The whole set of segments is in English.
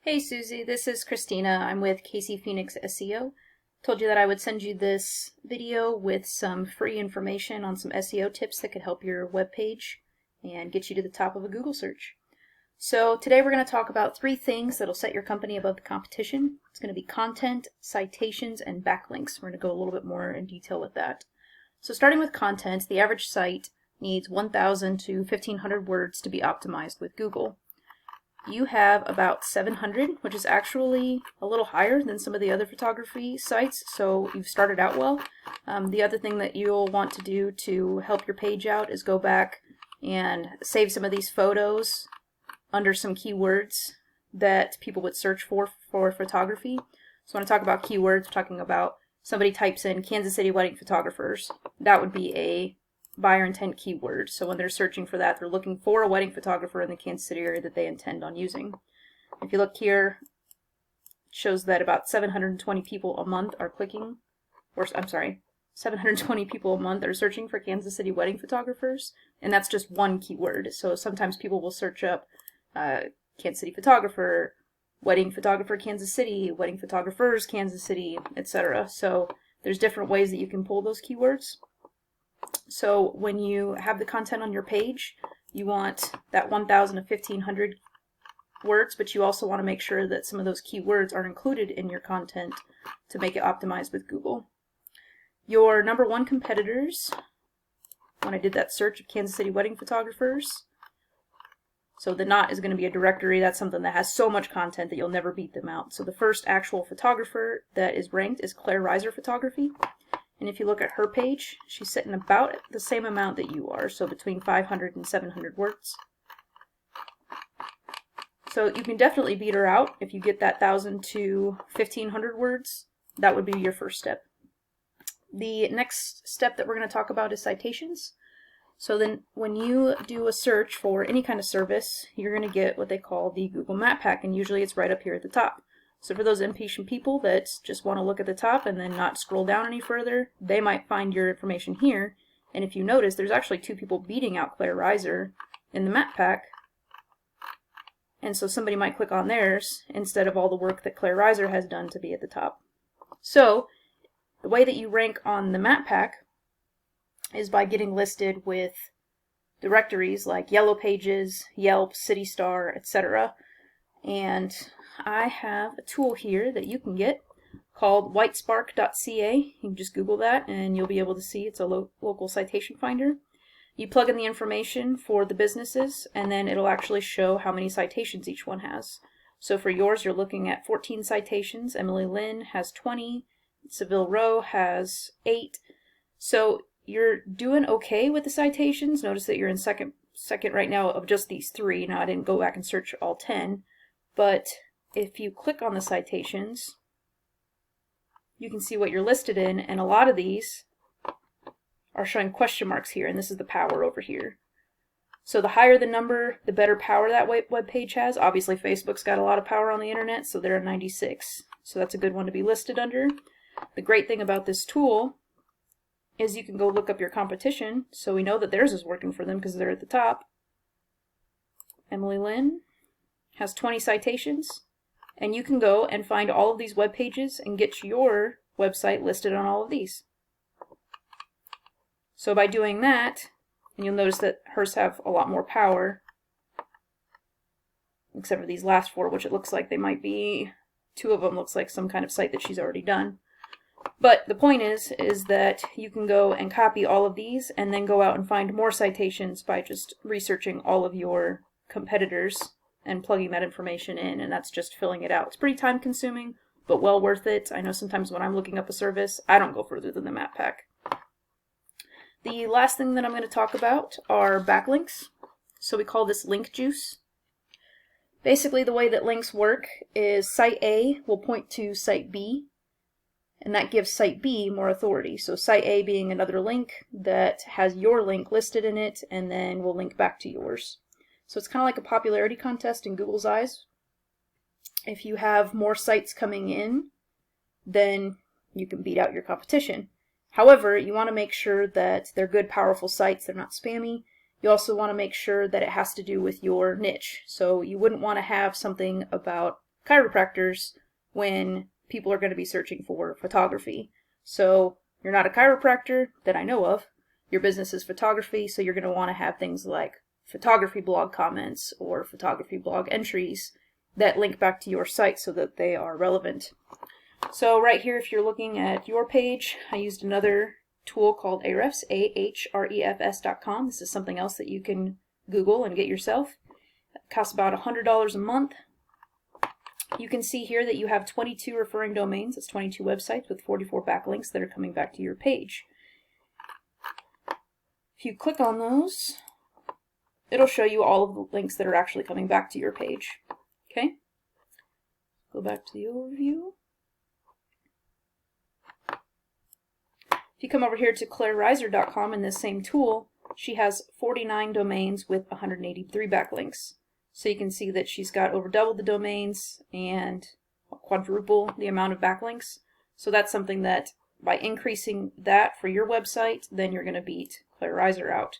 Hey Susie, this is Christina. I'm with Casey Phoenix SEO. Told you that I would send you this video with some free information on some SEO tips that could help your web page and get you to the top of a Google search. So today we're going to talk about 3 things that'll set your company above the competition. It's going to be content, citations, and backlinks. We're going to go a little bit more in detail with that. So starting with content, the average site needs 1,000 to 1,500 words to be optimized with Google. You have about 700, which is actually a little higher than some of the other photography sites, so you've started out well. The other thing that you'll want to do to help your page out is go back and save some of these photos under some keywords that people would search for photography. So when I talk about keywords, we're talking about somebody types in Kansas City wedding photographers. That would be a buyer intent keyword. So when they're searching for that, they're looking for a wedding photographer in the Kansas City area that they intend on using. If you look here, it shows that about 720 people a month are clicking, or I'm sorry, 720 people a month are searching for Kansas City wedding photographers, and that's just one keyword. So sometimes people will search up Kansas City photographer, wedding photographer Kansas City, wedding photographers Kansas City, etc. So there's different ways that you can pull those keywords. So when you have the content on your page, you want that 1,000 to 1,500 words, but you also want to make sure that some of those keywords are included in your content to make it optimized with Google. Your number 1 competitors, when I did that search of Kansas City wedding photographers, so the not is going to be a directory. That's something that has so much content that you'll never beat them out. So the first actual photographer that is ranked is Claire Reiser Photography. And if you look at her page, she's sitting about the same amount that you are, so between 500 and 700 words. So you can definitely beat her out if you get that 1,000 to 1,500 words. That would be your first step. The next step that we're going to talk about is citations. So then when you do a search for any kind of service, you're going to get what they call the Google Map Pack, and usually it's right up here at the top. So for those impatient people that just want to look at the top and then not scroll down any further, they might find your information here. And if you notice, there's actually 2 people beating out Claire Reiser in the map pack. And so somebody might click on theirs instead of all the work that Claire Reiser has done to be at the top. So the way that you rank on the map pack is by getting listed with directories like Yellow Pages, Yelp, City Star, etc. And I have a tool here that you can get called whitespark.ca. You can just Google that and you'll be able to see it's a local citation finder. You plug in the information for the businesses and then it'll actually show how many citations each one has. So for yours, you're looking at 14 citations. Emily Lynn has 20. Seville Row has 8. So you're doing okay with the citations. Notice that you're in second right now of just these 3. Now I didn't go back and search all 10. But if you click on the citations, you can see what you're listed in, and a lot of these are showing question marks here, and this is the power over here. So the higher the number, the better power that web page has. Obviously, Facebook's got a lot of power on the internet, so they're at 96. So that's a good one to be listed under. The great thing about this tool is you can go look up your competition, so we know that theirs is working for them because they're at the top. Emily Lynn has 20 citations, and you can go and find all of these web pages and get your website listed on all of these. So by doing that, and you'll notice that hers have a lot more power, except for these last 4, which it looks like they might be, 2 of them looks like some kind of site that she's already done. But the point is that you can go and copy all of these and then go out and find more citations by just researching all of your competitors and plugging that information in, and that's just filling it out. It's pretty time consuming, but well worth it. I know sometimes when I'm looking up a service, I don't go further than the map pack. The last thing that I'm going to talk about are backlinks. So we call this link juice. Basically the way that links work is site A will point to site B, and that gives site B more authority. So site A being another link that has your link listed in it and then will link back to yours. So it's kind of like a popularity contest in Google's eyes. If you have more sites coming in, then you can beat out your competition. However, you want to make sure that they're good, powerful sites, they're not spammy. You also want to make sure that it has to do with your niche. So you wouldn't want to have something about chiropractors when people are going to be searching for photography. So you're not a chiropractor that I know of. Your business is photography, so you're going to want to have things like photography blog comments or photography blog entries that link back to your site so that they are relevant. So right here, if you're looking at your page, I used another tool called Ahrefs, ahrefs.com. This is something else that you can Google and get yourself. It costs about $100 a month. You can see here that you have 22 referring domains. It's 22 websites with 44 backlinks that are coming back to your page. If you click on those, it'll show you all of the links that are actually coming back to your page. Okay? Go back to the overview. If you come over here to clairereiser.com in this same tool, she has 49 domains with 183 backlinks. So you can see that she's got over double the domains and quadruple the amount of backlinks. So that's something that by increasing that for your website, then you're going to beat Claire Reiser out.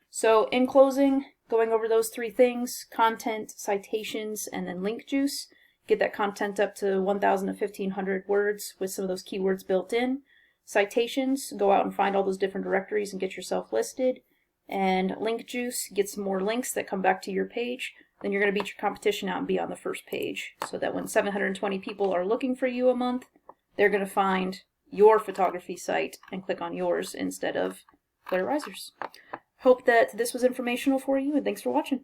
So in closing, going over those three things, content, citations, and then link juice. Get that content up to 1,000 to 1,500 words with some of those keywords built in. Citations, go out and find all those different directories and get yourself listed. And link juice, get some more links that come back to your page. Then you're going to beat your competition out and be on the first page. So that when 720 people are looking for you a month, they're going to find your photography site and click on yours instead of Claire Reiser's. Hope that this was informational for you, and thanks for watching.